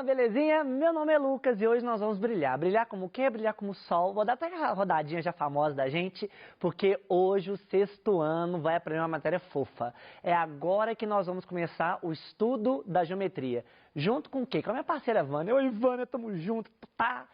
belezinha? Meu nome é Lucas e hoje nós vamos brilhar. Brilhar como o quê? Brilhar como o sol. Vou dar até a rodadinha já famosa da gente, porque hoje o sexto ano vai aprender uma matéria fofa. É agora que nós vamos começar o estudo da geometria. Junto com o quê? Com a minha parceira Vânia. Oi, Vânia, tamo junto, tá?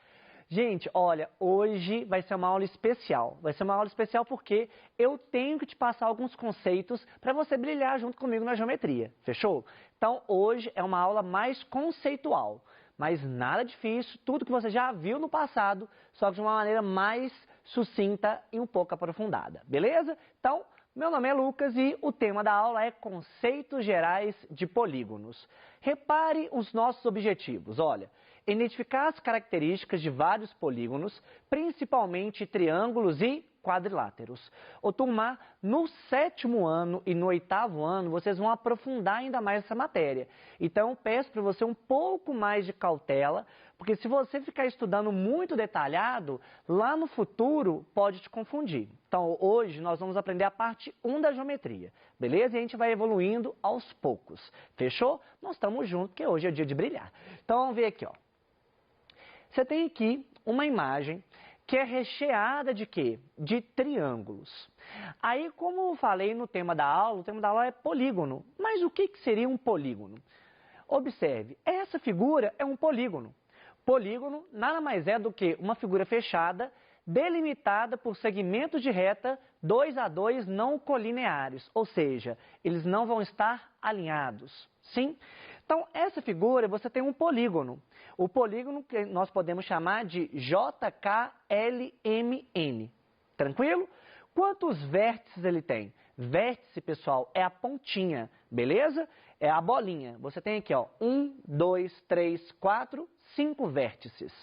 Gente, olha, hoje vai ser uma aula especial. Vai ser uma aula especial porque eu tenho que te passar alguns conceitos para você brilhar junto comigo na geometria. Fechou? Então, hoje é uma aula mais conceitual, mas nada difícil, tudo que você já viu no passado, só que de uma maneira mais sucinta e um pouco aprofundada. Beleza? Então, meu nome é Lucas e o tema da aula é conceitos gerais de polígonos. Repare os nossos objetivos. Olha, identificar as características de vários polígonos, principalmente triângulos e quadriláteros. Ô turma, no sétimo ano e no oitavo ano, vocês vão aprofundar ainda mais essa matéria. Então, eu peço para você um pouco mais de cautela, porque se você ficar estudando muito detalhado, lá no futuro pode te confundir. Então, hoje nós vamos aprender a parte 1 da geometria, beleza? E a gente vai evoluindo aos poucos. Fechou? Nós estamos juntos, porque hoje é dia de brilhar. Então, vamos ver aqui, ó. Você tem aqui uma imagem que é recheada de quê? De triângulos. Aí, como eu falei no tema da aula, o tema da aula é polígono. Mas o que seria um polígono? Observe, essa figura é um polígono. Polígono nada mais é do que uma figura fechada, delimitada por segmentos de reta 2 a 2 não colineares, ou seja, eles não vão estar alinhados. Sim? Então, essa figura, você tem um polígono. O polígono que nós podemos chamar de JKLMN. Tranquilo? Quantos vértices ele tem? Vértice, pessoal, é a pontinha, beleza? É a bolinha. Você tem aqui, ó, 1, 2, 3, 4, 5 vértices.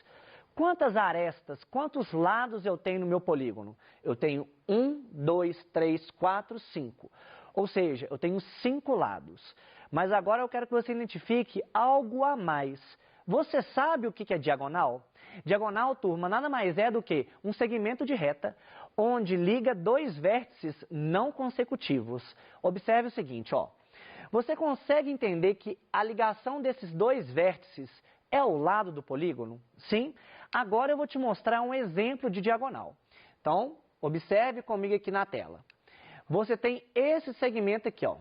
Quantas arestas, quantos lados eu tenho no meu polígono? Eu tenho 1, 2, 3, 4, 5. Ou seja, eu tenho 5 lados. Mas agora eu quero que você identifique algo a mais. Você sabe o que é diagonal? Diagonal, turma, nada mais é do que um segmento de reta onde liga dois vértices não consecutivos. Observe o seguinte, ó. Você consegue entender que a ligação desses dois vértices é o lado do polígono? Sim? Agora eu vou te mostrar um exemplo de diagonal. Então, observe comigo aqui na tela. Você tem esse segmento aqui, ó.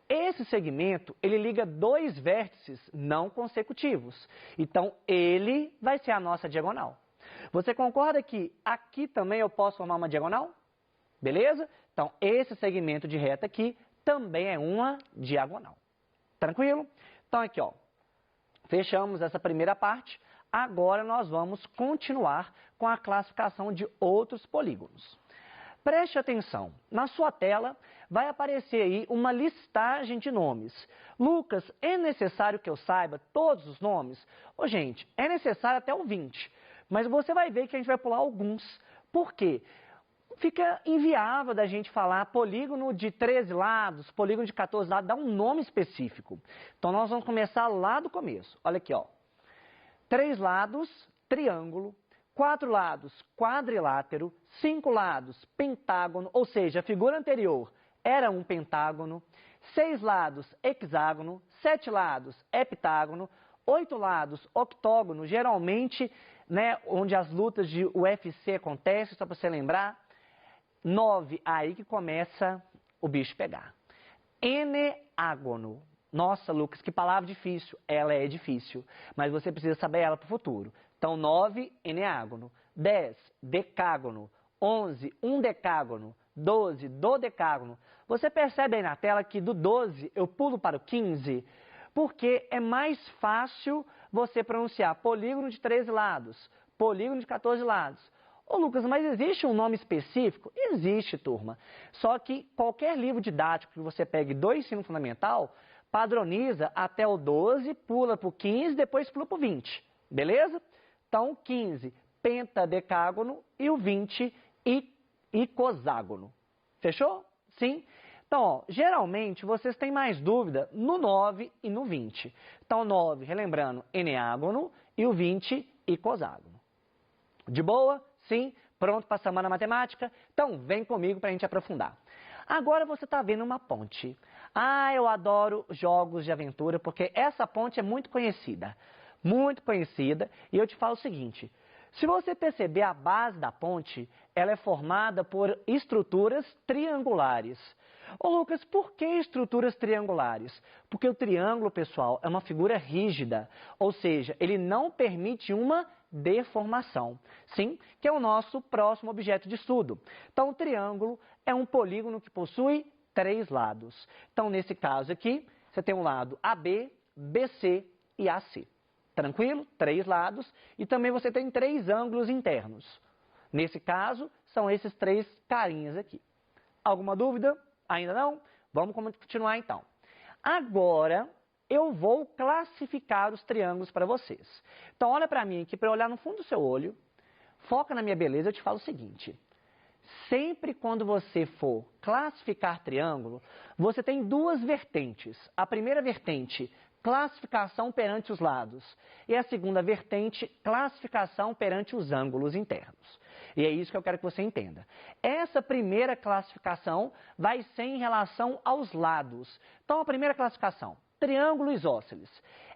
Esse segmento, ele liga dois vértices não consecutivos. Então, ele vai ser a nossa diagonal. Você concorda que aqui também eu posso formar uma diagonal? Beleza? Então, esse segmento de reta aqui também é uma diagonal. Tranquilo? Então, aqui, ó. Fechamos essa primeira parte. Agora nós vamos continuar com a classificação de outros polígonos. Preste atenção, na sua tela vai aparecer aí uma listagem de nomes. Lucas, é necessário que eu saiba todos os nomes? Ô, gente, é necessário até o 20, mas você vai ver que a gente vai pular alguns. Por quê? Fica inviável da gente falar polígono de 13 lados, polígono de 14 lados, dá um nome específico. Então nós vamos começar lá do começo. Olha aqui, ó. 3 lados, triângulo. 4 lados, quadrilátero, 5 lados, pentágono, ou seja, a figura anterior era um pentágono, 6 lados, hexágono, 7 lados, heptágono, 8 lados, octógono, geralmente, né, onde as lutas de UFC acontecem, só para você lembrar, 9, aí que começa o bicho pegar. Eneágono. Nossa, Lucas, que palavra difícil. Ela é difícil, mas você precisa saber ela para o futuro. Então, 9, eneágono. 10, decágono. 11, undecágono. 12, dodecágono. Você percebe aí na tela que do 12 eu pulo para o 15, porque é mais fácil você pronunciar polígono de 13 lados, polígono de 14 lados. Ô Lucas, mas existe um nome específico? Existe, turma. Só que qualquer livro didático que você pegue do ensino fundamental, padroniza até o 12, pula para o 15, depois pula para o 20. Beleza? Então, 15, pentadecágono e o 20, icoságono. Fechou? Sim? Então, ó, geralmente, vocês têm mais dúvida no 9 e no 20. Então, 9, relembrando, eneágono e o 20, icoságono. De boa? Sim? Pronto para a semana matemática? Então, vem comigo para a gente aprofundar. Agora você está vendo uma ponte. Ah, eu adoro jogos de aventura porque essa ponte é muito conhecida. Muito conhecida. E eu te falo o seguinte, se você perceber a base da ponte, ela é formada por estruturas triangulares. Ô Lucas, por que estruturas triangulares? Porque o triângulo, pessoal, é uma figura rígida, ou seja, ele não permite uma deformação. Sim, que é o nosso próximo objeto de estudo. Então, o triângulo é um polígono que possui 3 lados. Então, nesse caso aqui, você tem um lado AB, BC e AC. Tranquilo? 3 lados. E também você tem 3 ângulos internos. Nesse caso, são esses 3 carinhas aqui. Alguma dúvida? Ainda não? Vamos continuar então. Agora, eu vou classificar os triângulos para vocês. Então, olha para mim aqui, para eu olhar no fundo do seu olho, foca na minha beleza, eu te falo o seguinte. Sempre quando você for classificar triângulo, você tem 2 vertentes. A primeira vertente, classificação perante os lados. E a segunda vertente, classificação perante os ângulos internos. E é isso que eu quero que você entenda. Essa primeira classificação vai ser em relação aos lados. Então, a primeira classificação, triângulo isósceles,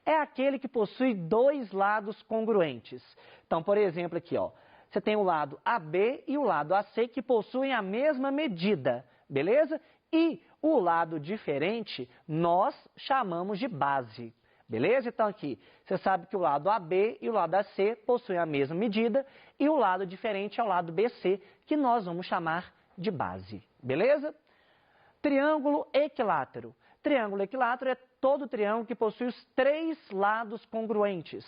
é aquele que possui 2 lados congruentes. Então, por exemplo, aqui, ó, você tem o lado AB e o lado AC que possuem a mesma medida, beleza? E o lado diferente nós chamamos de base. Beleza? Então aqui, você sabe que o lado AB e o lado AC possuem a mesma medida e o lado diferente é o lado BC, que nós vamos chamar de base. Beleza? Triângulo equilátero. Triângulo equilátero é todo triângulo que possui os 3 lados congruentes.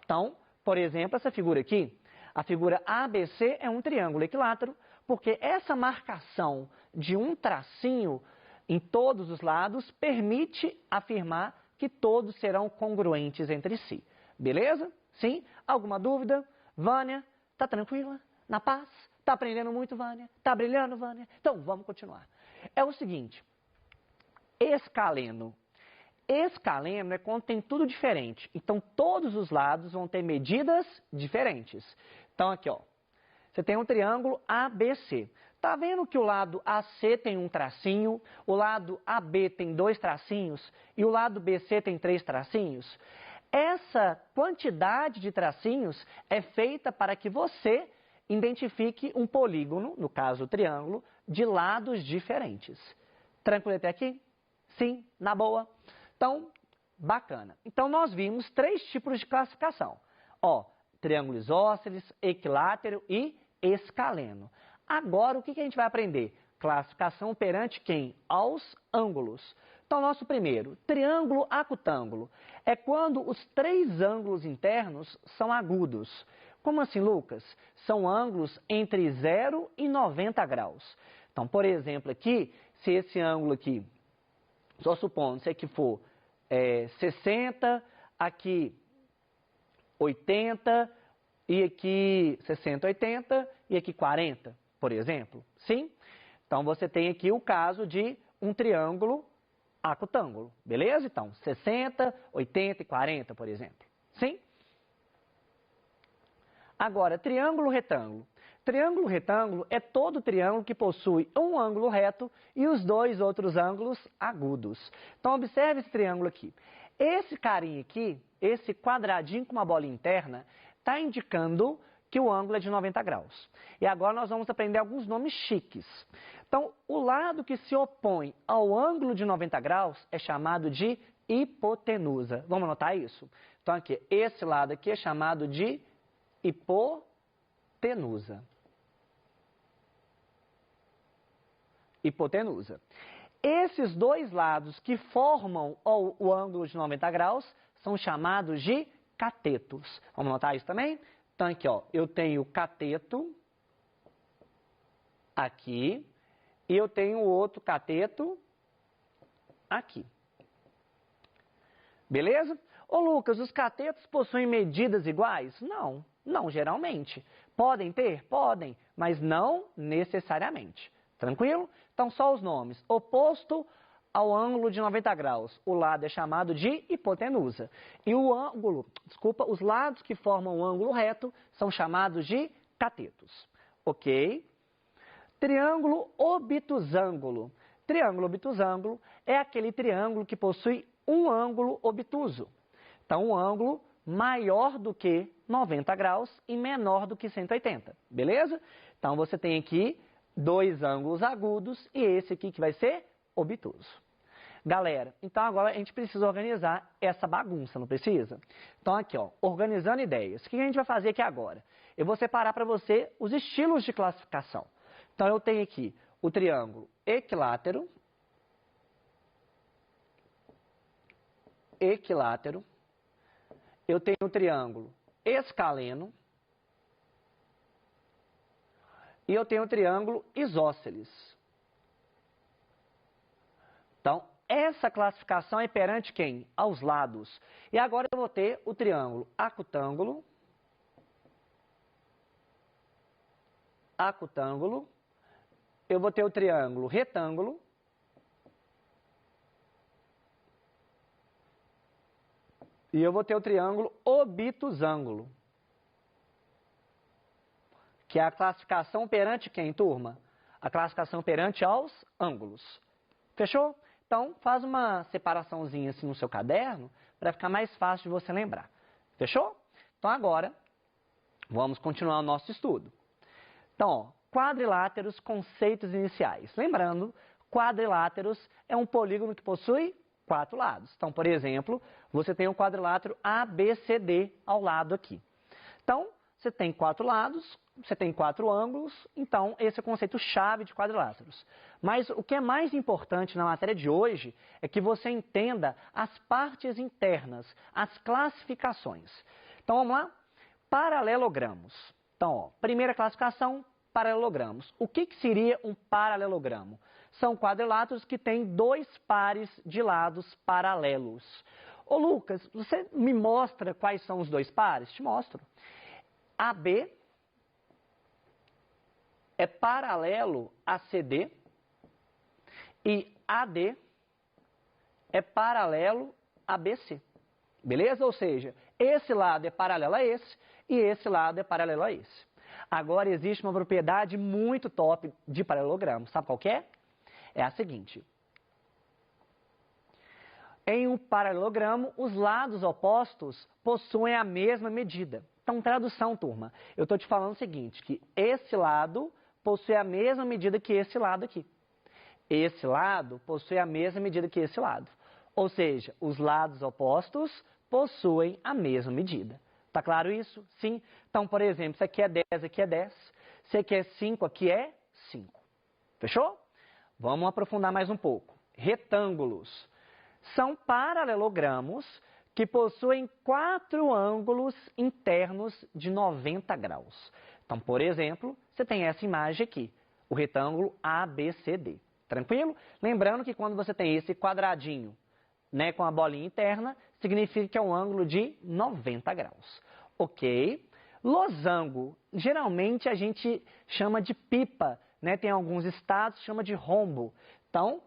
Então, por exemplo, essa figura aqui, a figura ABC é um triângulo equilátero, porque essa marcação de um tracinho em todos os lados permite afirmar que todos serão congruentes entre si. Beleza? Sim? Alguma dúvida? Vânia, tá tranquila? Na paz? Tá aprendendo muito, Vânia? Tá brilhando, Vânia? Então, vamos continuar. É o seguinte, escaleno. Escaleno é quando tem tudo diferente. Então, todos os lados vão ter medidas diferentes. Então, aqui, ó, você tem um triângulo ABC. Tá vendo que o lado AC tem um tracinho, o lado AB tem 2 tracinhos e o lado BC tem 3 tracinhos? Essa quantidade de tracinhos é feita para que você identifique um polígono, no caso o triângulo, de lados diferentes. Tranquilo até aqui? Sim? Na boa? Então, bacana. Então, nós vimos 3 tipos de classificação. Ó, triângulo isósceles, equilátero e escaleno. Agora, o que a gente vai aprender? Classificação perante quem? Aos ângulos. Então, nosso primeiro, triângulo acutângulo, é quando os 3 ângulos internos são agudos. Como assim, Lucas? São ângulos entre 0 e 90 graus. Então, por exemplo, aqui, se esse ângulo aqui, só supondo, se aqui for 60, aqui 80, e aqui 60, 80, e aqui 40, por exemplo. Sim? Então, você tem aqui o caso de um triângulo acutângulo, beleza? Então, 60, 80 e 40, por exemplo. Sim? Agora, triângulo retângulo. Triângulo retângulo é todo triângulo que possui um ângulo reto e os 2 outros ângulos agudos. Então, observe esse triângulo aqui. Esse carinha aqui, esse quadradinho com uma bola interna, está indicando que o ângulo é de 90 graus. E agora nós vamos aprender alguns nomes chiques. Então, o lado que se opõe ao ângulo de 90 graus é chamado de hipotenusa. Vamos anotar isso? Então, aqui, esse lado aqui é chamado de hipotenusa. Hipotenusa. Esses 2 lados que formam o ângulo de 90 graus são chamados de catetos. Vamos anotar isso também? Então, aqui, ó, eu tenho o cateto aqui e eu tenho o outro cateto aqui. Beleza? Ô, Lucas, os catetos possuem medidas iguais? Não, não geralmente. Podem ter? Podem, mas não necessariamente. Tranquilo? Então, só os nomes. Oposto ao ângulo de 90 graus. O lado é chamado de hipotenusa. E o ângulo, os lados que formam o ângulo reto são chamados de catetos. Ok? Triângulo obtusângulo. triângulo obtusângulo é aquele triângulo que possui um ângulo obtuso. Então, um ângulo maior do que 90 graus e menor do que 180, beleza? Então, você tem aqui dois ângulos agudos e esse aqui que vai ser obtuso. Galera, então agora a gente precisa organizar essa bagunça, não precisa? Então aqui, ó, organizando ideias. O que a gente vai fazer aqui agora? Eu vou separar para você os estilos de classificação. Então eu tenho aqui o triângulo equilátero, eu tenho o triângulo escaleno e eu tenho o triângulo isósceles. Então, essa classificação é perante quem? Aos lados. E agora eu vou ter o triângulo acutângulo, eu vou ter o triângulo retângulo, e eu vou ter o triângulo obtusângulo, que é a classificação perante quem, turma? A classificação perante aos ângulos. Fechou? Então, faz uma separaçãozinha assim no seu caderno para ficar mais fácil de você lembrar. Fechou? Então, agora, vamos continuar o nosso estudo. Então, ó, quadriláteros, conceitos iniciais. Lembrando, quadriláteros é um polígono que possui 4 lados. Então, por exemplo, você tem um quadrilátero ABCD ao lado aqui. Então, você tem 4 lados, você tem 4 ângulos, então esse é o conceito-chave de quadriláteros. Mas o que é mais importante na matéria de hoje é que você entenda as partes internas, as classificações. Então vamos lá? Paralelogramos. Então, ó, primeira classificação, paralelogramos. O que seria um paralelogramo? São quadriláteros que têm 2 pares de lados paralelos. Ô Lucas, você me mostra quais são os 2 pares? Te mostro. AB é paralelo a CD e AD é paralelo a BC. Beleza? Ou seja, esse lado é paralelo a esse e esse lado é paralelo a esse. Agora existe uma propriedade muito top de paralelogramo. Sabe qual que é? É a seguinte. Em um paralelogramo, os lados opostos possuem a mesma medida. Então, tradução, turma. Eu estou te falando o seguinte, que esse lado possui a mesma medida que esse lado aqui. Esse lado possui a mesma medida que esse lado. Ou seja, os lados opostos possuem a mesma medida. Tá claro isso? Sim. Então, por exemplo, isso aqui é 10, aqui é 10. Isso aqui é 5, aqui é 5. Fechou? Vamos aprofundar mais um pouco. Retângulos. São paralelogramos que possuem 4 ângulos internos de 90 graus. Então, por exemplo, você tem essa imagem aqui, o retângulo ABCD. Tranquilo? Lembrando que quando você tem esse quadradinho, né, com a bolinha interna, significa que é um ângulo de 90 graus. Ok? Losango, geralmente a gente chama de pipa, né? Tem alguns estados que chama de rombo. Então,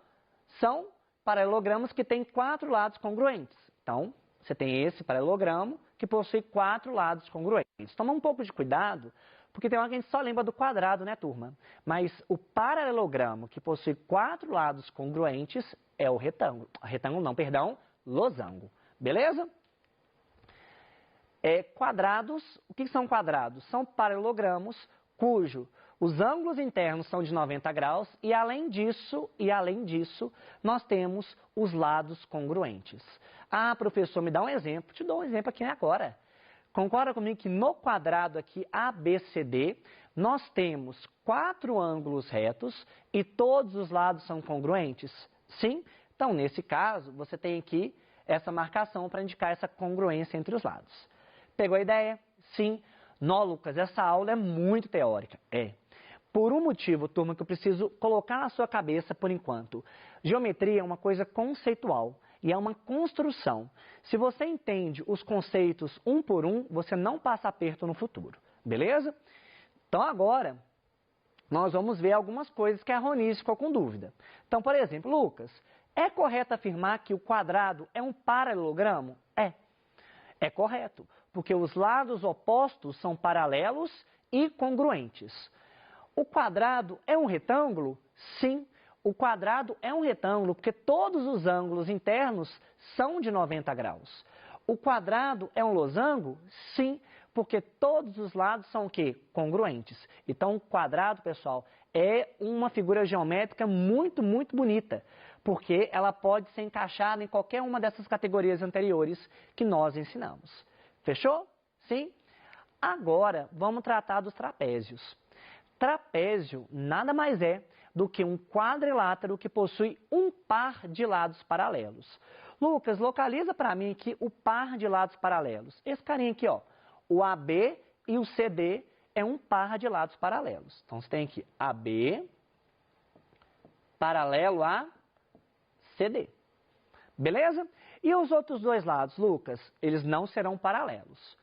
são paralelogramos que têm 4 lados congruentes. Então, você tem esse paralelogramo que possui 4 lados congruentes. Toma um pouco de cuidado, porque tem hora que a gente só lembra do quadrado, né, turma? Mas o paralelogramo que possui 4 lados congruentes é o retângulo. Retângulo não, perdão, losango. Beleza? Quadrados, o que são quadrados? São paralelogramos cujo os ângulos internos são de 90 graus e além disso, nós temos os lados congruentes. Ah, professor, me dá um exemplo. Te dou um exemplo aqui agora. Concorda comigo que no quadrado aqui ABCD, nós temos 4 ângulos retos e todos os lados são congruentes? Sim? Então, nesse caso, você tem aqui essa marcação para indicar essa congruência entre os lados. Pegou a ideia? Sim. Não, Lucas, essa aula é muito teórica. Por um motivo, turma, que eu preciso colocar na sua cabeça por enquanto. Geometria é uma coisa conceitual e é uma construção. Se você entende os conceitos um por um, você não passa aperto no futuro. Beleza? Então agora, nós vamos ver algumas coisas que a Ronice ficou com dúvida. Então, por exemplo, Lucas, é correto afirmar que o quadrado é um paralelogramo? É correto, porque os lados opostos são paralelos e congruentes. O quadrado é um retângulo? Sim. O quadrado é um retângulo porque todos os ângulos internos são de 90 graus. O quadrado é um losango? Sim, porque todos os lados são o quê? Congruentes. Então, o quadrado, pessoal, é uma figura geométrica muito, muito bonita, porque ela pode ser encaixada em qualquer uma dessas categorias anteriores que nós ensinamos. Fechou? Sim? Agora, vamos tratar dos trapézios. Trapézio nada mais é do que um quadrilátero que possui um par de lados paralelos. Lucas, localiza para mim aqui o par de lados paralelos. Esse carinha aqui, ó, o AB e o CD é um par de lados paralelos. Então, você tem aqui AB paralelo a CD. Beleza? E os outros dois lados, Lucas? Eles não serão paralelos.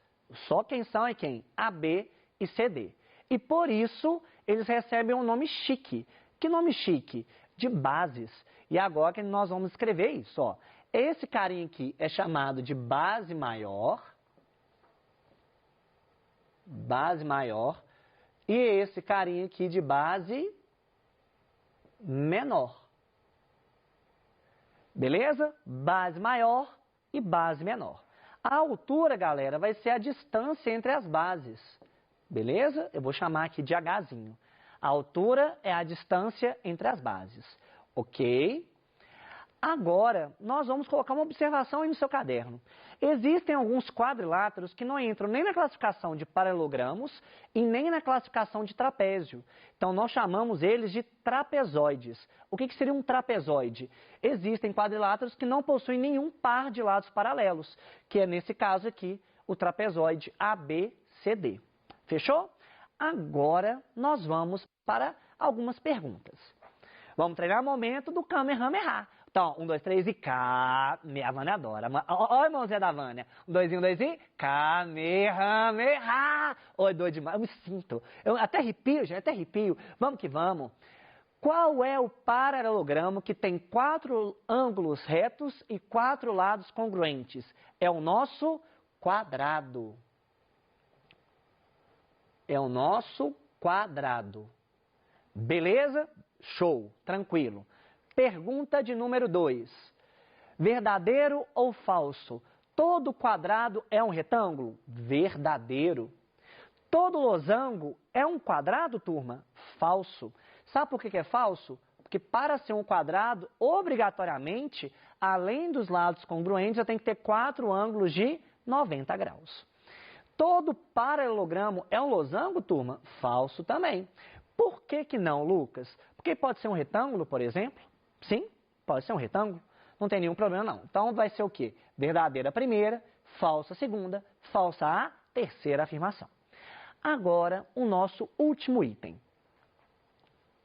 Só quem são é quem? AB e CD. E por isso, eles recebem um nome chique. Que nome chique? De bases. E agora que nós vamos escrever isso, ó. Esse carinha aqui é chamado de base maior. Base maior. E esse carinha aqui de base menor. Beleza? Base maior e base menor. A altura, galera, vai ser a distância entre as bases. Beleza? Eu vou chamar aqui de Hzinho. A altura é a distância entre as bases. Ok? Agora, nós vamos colocar uma observação aí no seu caderno. Existem alguns quadriláteros que não entram nem na classificação de paralelogramos e nem na classificação de trapézio. Então, nós chamamos eles de trapezoides. O que seria um trapezoide? Existem quadriláteros que não possuem nenhum par de lados paralelos, que é, nesse caso aqui, o trapezoide ABCD. Fechou? Agora, nós vamos para algumas perguntas. Vamos treinar o momento do Kamehameha. Então, 1, 2, 3 e a Vânia adora. Ó a irmãozinha da Vânia. 1, 2 e Kamehameha. Oi, doido demais. Eu me sinto. Eu até arrepio, gente, até arrepio. Vamos que vamos. Qual é o paralelogramo que tem 4 ângulos retos e 4 lados congruentes? É o nosso quadrado. É o nosso quadrado. Beleza? Show, tranquilo. Pergunta de número 2. Verdadeiro ou falso? Todo quadrado é um retângulo? Verdadeiro. Todo losango é um quadrado, turma? Falso. Sabe por que é falso? Porque para ser um quadrado, obrigatoriamente, além dos lados congruentes, eu tenho que ter 4 ângulos de 90 graus. Todo paralelogramo é um losango, turma? Falso também. Por que não, Lucas? Porque pode ser um retângulo, por exemplo. Sim, pode ser um retângulo. Não tem nenhum problema, não. Então, vai ser o quê? Verdadeira a primeira, falsa a segunda, falsa a terceira afirmação. Agora, o nosso último item.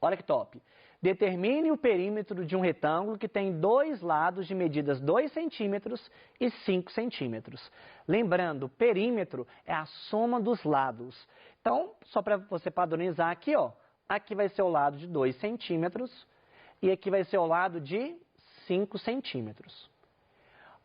Olha que top. Determine o perímetro de um retângulo que tem 2 lados de medidas 2 centímetros e 5 centímetros. Lembrando, perímetro é a soma dos lados. Então, só para você padronizar aqui, ó. Aqui vai ser o lado de 2 centímetros e aqui vai ser o lado de 5 centímetros.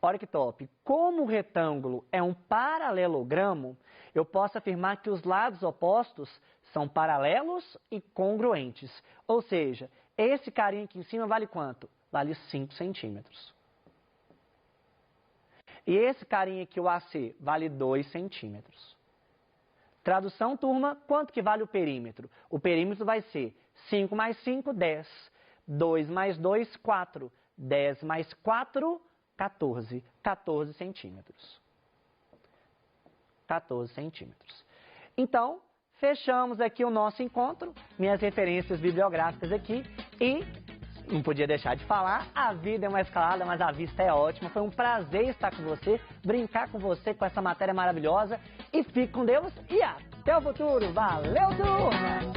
Olha que top. Como o retângulo é um paralelogramo, eu posso afirmar que os lados opostos são paralelos e congruentes. Ou seja, esse carinha aqui em cima vale quanto? Vale 5 centímetros. E esse carinha aqui, o AC, vale 2 centímetros. Tradução, turma, quanto que vale o perímetro? O perímetro vai ser 5 mais 5, 10. 2 mais 2, 4. 10 mais 4, 14. 14 centímetros. 14 centímetros. Então, fechamos aqui o nosso encontro, minhas referências bibliográficas aqui e, não podia deixar de falar, a vida é uma escalada, mas a vista é ótima. Foi um prazer estar com você, brincar com você com essa matéria maravilhosa e fique com Deus e até o futuro. Valeu, turma!